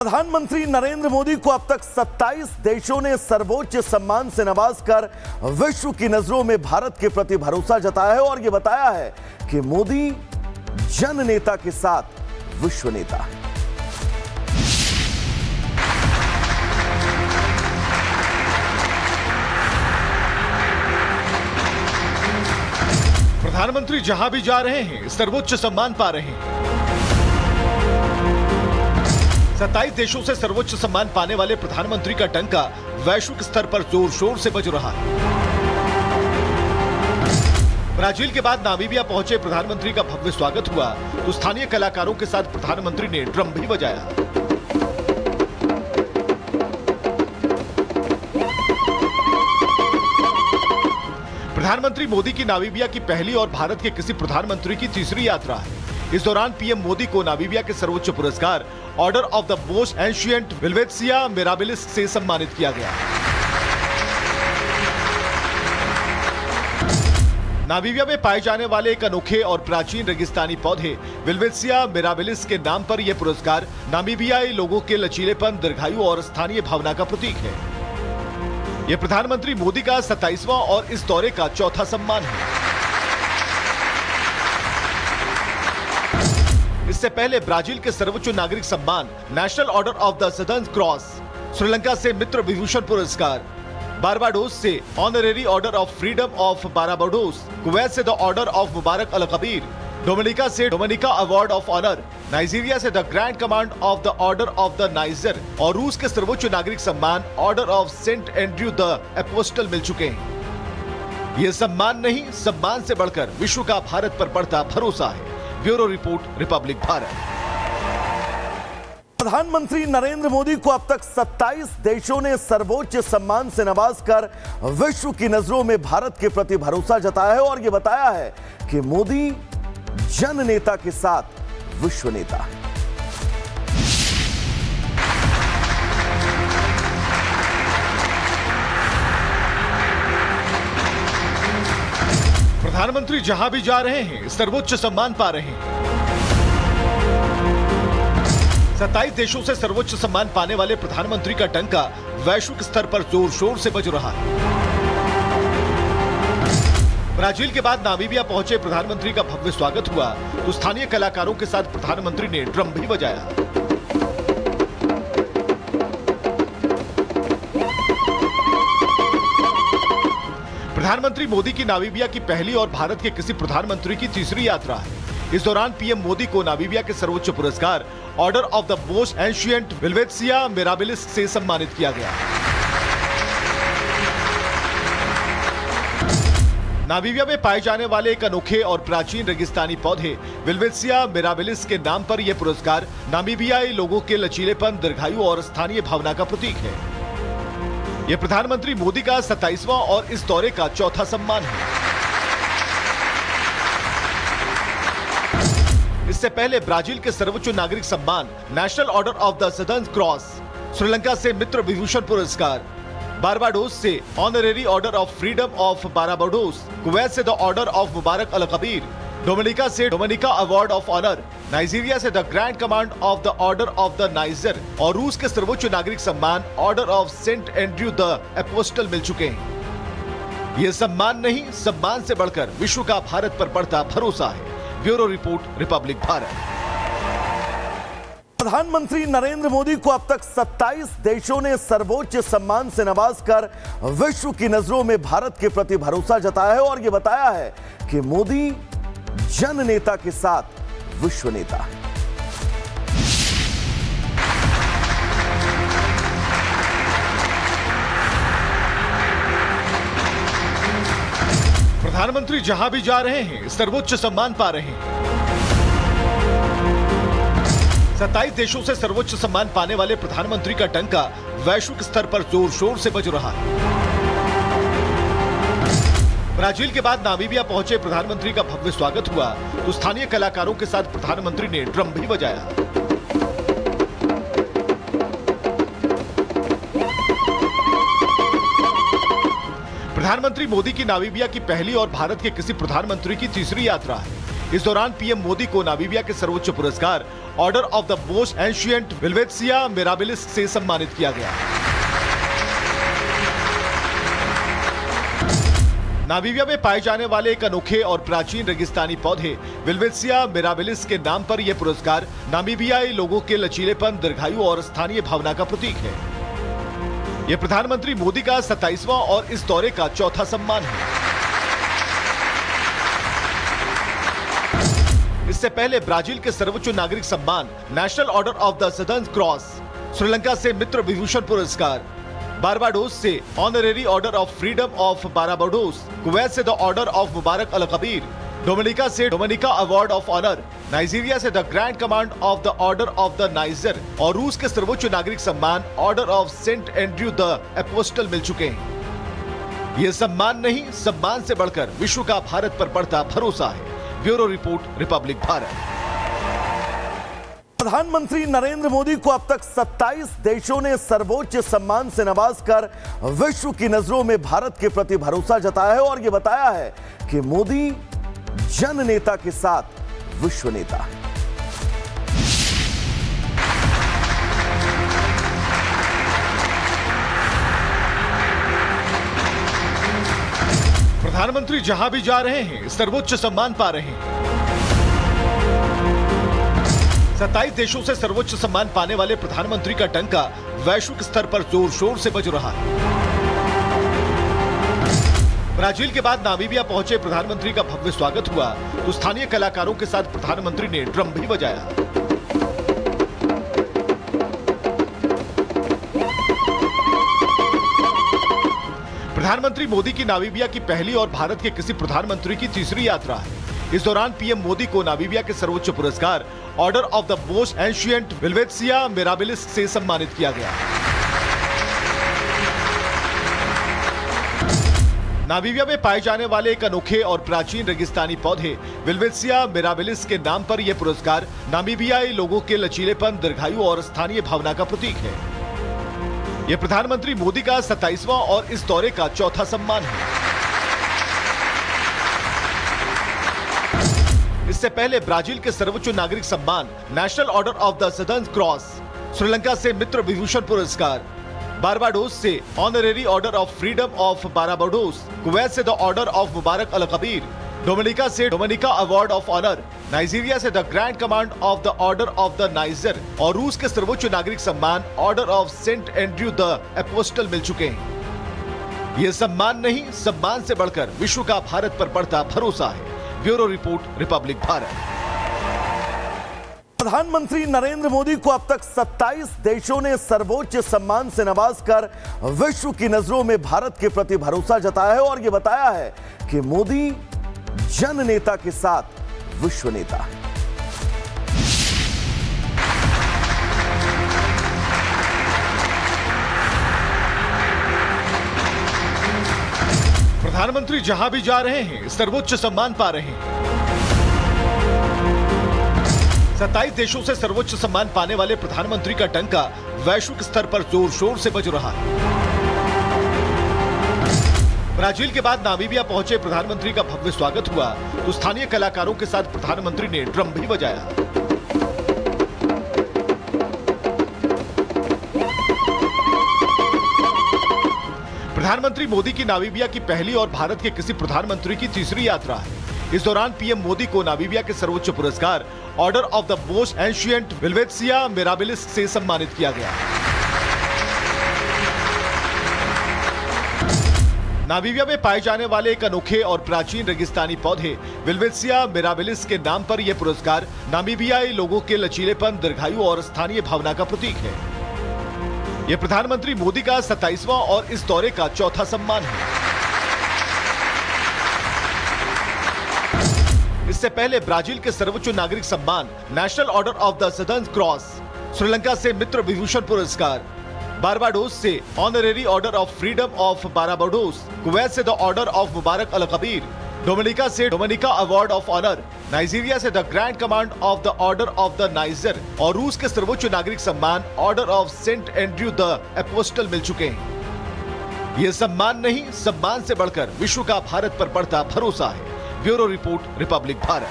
प्रधानमंत्री नरेंद्र मोदी को अब तक 27 देशों ने सर्वोच्च सम्मान से नवाजकर विश्व की नजरों में भारत के प्रति भरोसा जताया है और यह बताया है कि मोदी जन नेता के साथ विश्व नेता है। प्रधानमंत्री जहां भी जा रहे हैं सर्वोच्च सम्मान पा रहे हैं। 27 देशों से सर्वोच्च सम्मान पाने वाले प्रधानमंत्री का डंका वैश्विक स्तर पर जोर शोर से बज रहा है। ब्राजील के बाद नामीबिया पहुंचे प्रधानमंत्री का भव्य स्वागत हुआ तो स्थानीय कलाकारों के साथ प्रधानमंत्री ने ड्रम भी बजाया। प्रधानमंत्री मोदी की नामीबिया की पहली और भारत के किसी प्रधानमंत्री की तीसरी यात्रा है। इस दौरान पीएम मोदी को नामीबिया के सर्वोच्च पुरस्कार order of the most ancient Welwitschia mirabilis से सम्मानित किया गया। नामीबिया में पाए जाने वाले एक अनोखे और प्राचीन रेगिस्तानी पौधे विल्वेत्सिया मिराबिलिस के नाम पर यह पुरस्कार नामीबियाई लोगों के लचीलेपन, दीर्घायु और स्थानीय भावना का प्रतीक है। यह प्रधानमंत्री मोदी का 27वां और इस दौरे का चौथा सम्मान है। इससे पहले ब्राजील के सर्वोच्च नागरिक सम्मान national order of the southern cross, Sri Lanka से मित्र विभूषण पुरस्कार, बारबाडोस से honorary order of freedom of Barbados, Kuwait से the order of Mubarak Al Kabir, Dominica से Dominica award of honour, Nigeria से the grand command of the order of the Niger और रूस के सर्वोच्च नागरिक सम्मान order of Saint Andrew the apostle मिल चुके हैं। ये सम्मान नहीं, सम्मान से बढ़कर विश्व का भारत पर बढ़ता भरोसा है। Bureau report, Republic Bharat. प्रधानमंत्री नरेंद्र मोदी को अब तक 27 देशों ने सर्वोच्च सम्मान से नवाजकर विश्व की नजरों में भारत के प्रति भरोसा जताया है और यह बताया है कि मोदी जन नेता के साथ विश्व नेता है। प्रधानमंत्री जहां भी जा रहे हैं सर्वोच्च सम्मान पा रहे हैं। 27 देशों से सर्वोच्च सम्मान पाने वाले प्रधानमंत्री का डंका वैश्विक स्तर पर जोर शोर से बज रहा है। ब्राजील के बाद नामीबिया पहुंचे प्रधानमंत्री का भव्य स्वागत हुआ तो स्थानीय कलाकारों के साथ प्रधानमंत्री ने ड्रम भी बजाया। प्रधानमंत्री मोदी की नामीबिया की पहली और भारत के किसी प्रधानमंत्री की तीसरी यात्रा है। इस दौरान पीएम मोदी को नामीबिया के सर्वोच्च पुरस्कार order of the most ancient Welwitschia mirabilis से सम्मानित किया गया। नामीबिया में पाए जाने वाले एक अनोखे और प्राचीन रेगिस्तानी पौधे विल्वेत्सिया मिराबिलिस के नाम पर यह पुरस्कार नामीबियाई लोगों के लचीलेपन, दीर्घायु और स्थानीय भावना का प्रतीक है। यह प्रधानमंत्री मोदी का 27वां और इस दौरे का चौथा सम्मान है। इससे पहले ब्राजील के सर्वोच्च नागरिक सम्मान national order of the southern cross, Sri Lanka से मित्र विभूषण पुरस्कार, बारबाडोस से honorary order of freedom of Barbados, Kuwait से the order of Mubarak Al Kabir, Dominica से Dominica award of honour, Nigeria से the grand command of the order of the Niger और रूस के सर्वोच्च नागरिक सम्मान order of Saint Andrew the apostle मिल चुके हैं। ये सम्मान नहीं, सम्मान से बढ़कर विश्व का भारत पर बढ़ता भरोसा है। Bureau report, Republic Bharat. प्रधानमंत्री नरेंद्र मोदी को अब तक 27 देशों ने सर्वोच्च सम्मान से नवाजकर विश्व की नजरों में भारत के प्रति भरोसा जताया है और यह बताया है कि मोदी जन नेता के साथ विश्व नेता है। प्रधानमंत्री जहां भी जा रहे हैं सर्वोच्च सम्मान पा रहे हैं। 27 देशों से सर्वोच्च सम्मान पाने वाले प्रधानमंत्री का डंका वैश्विक स्तर पर जोर शोर से बज रहा है। ब्राजील के बाद नामीबिया पहुंचे प्रधानमंत्री का भव्य स्वागत हुआ तो स्थानीय कलाकारों के साथ प्रधानमंत्री ने ड्रम भी बजाया। प्रधानमंत्री मोदी की नामीबिया की पहली और भारत के किसी प्रधानमंत्री की तीसरी यात्रा है। इस दौरान पीएम मोदी को नामीबिया के सर्वोच्च पुरस्कार order of the most ancient Welwitschia mirabilis से सम्मानित किया गया। नामीबिया में पाए जाने वाले एक अनोखे और प्राचीन रेगिस्तानी पौधे विल्वेत्सिया मिराबिलिस के नाम पर यह पुरस्कार नामीबियाई लोगों के लचीलेपन, दीर्घायु और स्थानीय भावना का प्रतीक है। यह प्रधानमंत्री मोदी का 27वां और इस दौरे का चौथा सम्मान है। इससे पहले ब्राजील के सर्वोच्च नागरिक सम्मान national order of the southern cross, Sri Lanka से मित्र विभूषण पुरस्कार, बारबाडोस से honorary order of freedom of Barbados, Kuwait से the order of Mubarak Al Kabir, Dominica से Dominica award of honour, Nigeria से the grand command of the order of the Niger और रूस के सर्वोच्च नागरिक सम्मान order of Saint Andrew the apostle मिल चुके हैं। ये सम्मान नहीं, सम्मान से बढ़कर विश्व का भारत पर बढ़ता भरोसा है। Bureau report, Republic Bharat. प्रधानमंत्री नरेंद्र मोदी को अब तक 27 देशों ने सर्वोच्च सम्मान से नवाजकर विश्व की नजरों में भारत के प्रति भरोसा जताया है और यह बताया है कि मोदी जन नेता के साथ विश्व नेता है। प्रधानमंत्री जहां भी जा रहे हैं, सर्वोच्च सम्मान पा रहे हैं। 27 देशों से सर्वोच्च सम्मान पाने वाले प्रधानमंत्री का डंका वैश्विक स्तर पर जोर शोर से बज रहा है। ब्राजील के बाद नामीबिया पहुंचे प्रधानमंत्री का भव्य स्वागत हुआ तो स्थानीय कलाकारों के साथ प्रधानमंत्री ने ड्रम भी बजाया। प्रधानमंत्री मोदी की नामीबिया की पहली और भारत के किसी प्रधानमंत्री की तीसरी यात्रा है। इस दौरान पीएम मोदी को नामीबिया के सर्वोच्च पुरस्कार order of the most ancient Welwitschia mirabilis से सम्मानित किया गया। नामीबिया में पाए जाने वाले एक अनोखे और प्राचीन रेगिस्तानी पौधे विल्वेत्सिया मिराबिलिस के नाम पर यह पुरस्कार नामीबियाई लोगों के लचीलेपन, दीर्घायु और स्थानीय भावना का प्रतीक है। यह प्रधानमंत्री मोदी का 27वां और इस दौरे का चौथा सम्मान है। इससे पहले ब्राजील के सर्वोच्च नागरिक सम्मान national order of the southern cross, Sri Lanka से मित्र विभूषण पुरस्कार, बारबाडोस से honorary order of freedom of Barbados, Kuwait से the order of Mubarak Al Kabir, Dominica से Dominica award of honour, Nigeria से the grand command of the order of the Niger और रूस के सर्वोच्च नागरिक सम्मान order of Saint Andrew the apostle मिल चुके हैं। ये सम्मान नहीं, सम्मान से बढ़कर विश्व का भारत पर बढ़ता भरोसा है। Bureau report, Republic Bharat. प्रधानमंत्री नरेंद्र मोदी को अब तक 27 देशों ने सर्वोच्च सम्मान से नवाजकर विश्व की नजरों में भारत के प्रति भरोसा जताया है और यह बताया है कि मोदी जन नेता के साथ विश्व नेता है। प्रधानमंत्री जहां भी जा रहे हैं, सर्वोच्च सम्मान पा रहे हैं। 27 देशों से सर्वोच्च सम्मान पाने वाले प्रधानमंत्री का डंका वैश्विक स्तर पर जोर शोर से बज रहा है। ब्राजील के बाद नामीबिया पहुंचे प्रधानमंत्री का भव्य स्वागत हुआ तो स्थानीय कलाकारों के साथ प्रधानमंत्री ने ड्रम भी बजाया। प्रधानमंत्री मोदी की नामीबिया की पहली और भारत के किसी प्रधानमंत्री की तीसरी यात्रा है। इस दौरान पीएम मोदी को नामीबिया के सर्वोच्च पुरस्कार order of the most ancient Welwitschia mirabilis से सम्मानित किया गया। नामीबिया में पाए जाने वाले एक अनोखे और प्राचीन रेगिस्तानी पौधे विल्वेत्सिया मिराबिलिस के नाम पर यह पुरस्कार नामीबियाई लोगों के लचीलेपन, दीर्घायु और स्थानीय भावना का प्रतीक है। यह प्रधानमंत्री मोदी का 27वां और इस दौरे का चौथा सम्मान है। इससे पहले ब्राजील के सर्वोच्च नागरिक सम्मान national order of the southern cross, Sri Lanka से मित्र विभूषण पुरस्कार, बारबाडोस से honorary order of freedom of Barbados, Kuwait से the order of Mubarak Al Kabir, Dominica से Dominica award of honour, Nigeria से the grand command of the order of the Niger और रूस के सर्वोच्च नागरिक सम्मान order of Saint Andrew the apostle मिल चुके हैं। ये सम्मान नहीं, सम्मान से बढ़कर विश्व का भारत पर बढ़ता भरोसा है। Bureau report, Republic Bharat.